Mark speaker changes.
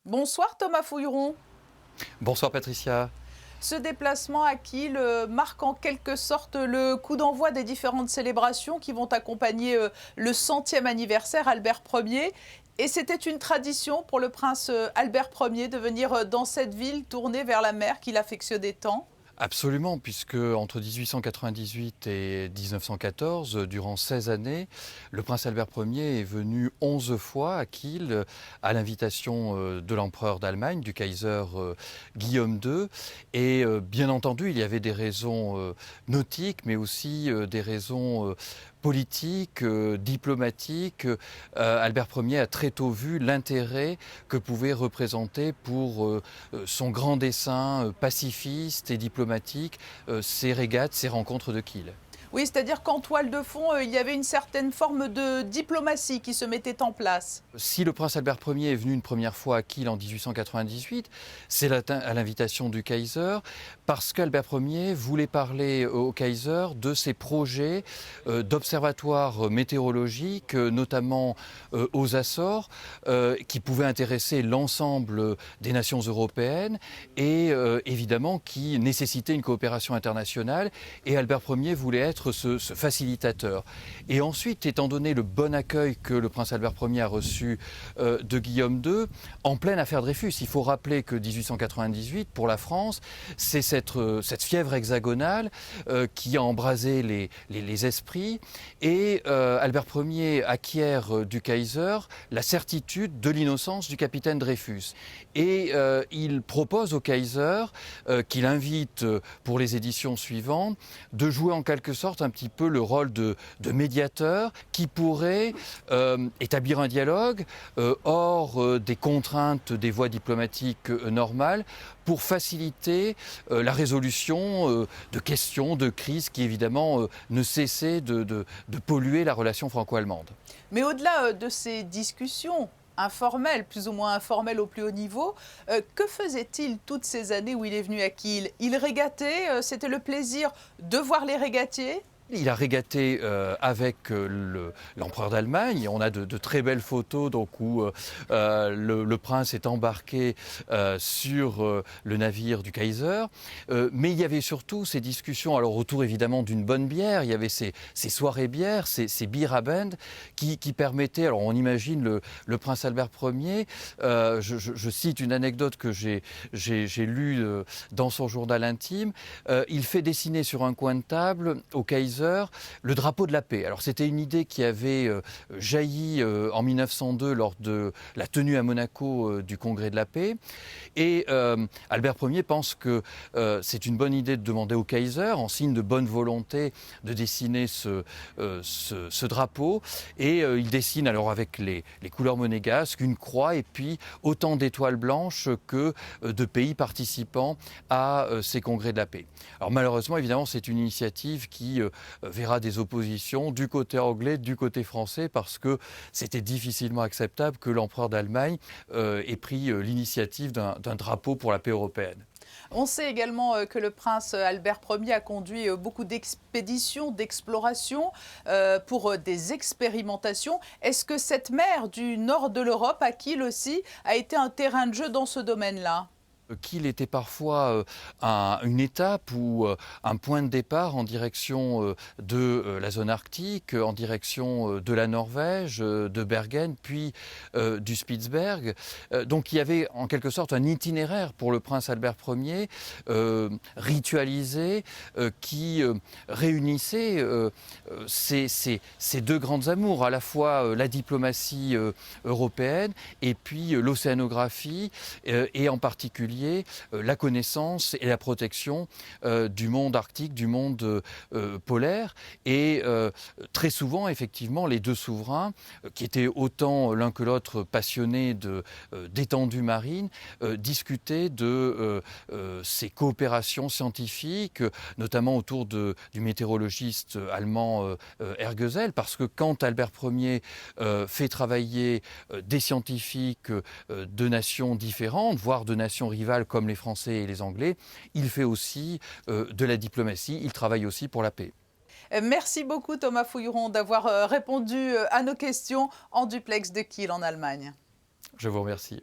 Speaker 1: Bonsoir Thomas Fouilleron.
Speaker 2: Bonsoir Patricia.
Speaker 1: Ce déplacement à Kiel marque en quelque sorte le coup d'envoi des différentes célébrations qui vont accompagner le 100e anniversaire Albert Ier. Et c'était une tradition pour le prince Albert Ier de venir dans cette ville tournée vers la mer qu'il affectionnait tant.
Speaker 2: Absolument, puisque entre 1898 et 1914, durant 16 années, le prince Albert Ier est venu 11 fois à Kiel à l'invitation de l'empereur d'Allemagne, du Kaiser Guillaume II. Et bien entendu, il y avait des raisons nautiques, mais aussi des raisons politique, diplomatique. Albert Ier a très tôt vu l'intérêt que pouvait représenter pour son grand dessein pacifiste et diplomatique ces régates, ces rencontres de Kiel.
Speaker 1: Oui, c'est-à-dire qu'en toile de fond, il y avait une certaine forme de diplomatie qui se mettait en place.
Speaker 2: Si le prince Albert Ier est venu une première fois à Kiel en 1898, c'est à l'invitation du Kaiser, parce qu'Albert Ier voulait parler au Kaiser de ses projets d'observatoire météorologique, notamment aux Açores, qui pouvaient intéresser l'ensemble des nations européennes et évidemment qui nécessitaient une coopération internationale. Et Albert Ier voulait être ce facilitateur. Et ensuite, étant donné le bon accueil que le prince Albert Ier a reçu de Guillaume II, en pleine affaire Dreyfus, il faut rappeler que 1898, pour la France, c'est cette fièvre hexagonale qui a embrasé les esprits. Et Albert Ier acquiert du Kaiser la certitude de l'innocence du capitaine Dreyfus. Et il propose au Kaiser, qu'il invite pour les éditions suivantes, de jouer en quelque sorte un petit peu le rôle de médiateur qui pourrait établir un dialogue hors des contraintes des voies diplomatiques normales pour faciliter la résolution de questions, de crises qui évidemment ne cessaient de polluer la relation franco-allemande.
Speaker 1: Mais au-delà de ces discussions informelles, plus ou moins informelles au plus haut niveau, que faisait-il toutes ces années où il est venu à Kiel? Il régatait, c'était le plaisir de voir les régatiers?
Speaker 2: Il a régaté avec l'empereur d'Allemagne. On a de très belles photos donc, où le prince est embarqué sur le navire du Kaiser. Mais il y avait surtout ces discussions, alors autour évidemment d'une bonne bière, il y avait ces soirées bières, ces Bierabend qui permettaient, alors on imagine le prince Albert Ier, je cite une anecdote que j'ai lue dans son journal intime, il fait dessiner sur un coin de table au Kaiser le drapeau de la paix. Alors c'était une idée qui avait jailli en 1902 lors de la tenue à Monaco du Congrès de la paix. Et Albert Ier pense que c'est une bonne idée de demander au Kaiser, en signe de bonne volonté, de dessiner ce drapeau. Et il dessine alors avec les couleurs monégasques une croix et puis autant d'étoiles blanches que de pays participants à ces congrès de la paix. Alors malheureusement, évidemment, c'est une initiative qui verra des oppositions du côté anglais, du côté français, parce que c'était difficilement acceptable que l'empereur d'Allemagne ait pris l'initiative d'un drapeau pour la paix européenne.
Speaker 1: On sait également que le prince Albert Ier a conduit beaucoup d'expéditions, d'explorations pour des expérimentations. Est-ce que cette mer du nord de l'Europe, à Kiel aussi, a été un terrain de jeu dans ce domaine-là ?
Speaker 2: Qu'il était parfois une étape ou un point de départ en direction de la zone arctique, en direction de la Norvège, de Bergen, puis du Spitzberg. Donc il y avait en quelque sorte un itinéraire pour le prince Albert Ier, ritualisé, qui réunissait ces deux grandes amours, à la fois la diplomatie européenne et puis l'océanographie, et en particulier la connaissance et la protection du monde arctique, du monde polaire. Et très souvent, effectivement, les deux souverains, qui étaient autant l'un que l'autre passionnés d'étendue marine, discutaient de ces coopérations scientifiques, notamment autour du météorologiste allemand Hergezell, parce que quand Albert Ier fait travailler des scientifiques de nations différentes, voire de nations rivales, comme les Français et les Anglais, il fait aussi de la diplomatie, il travaille aussi pour la paix.
Speaker 1: Merci beaucoup Thomas Fouilleron d'avoir répondu à nos questions en duplex de Kiel en Allemagne.
Speaker 2: Je vous remercie.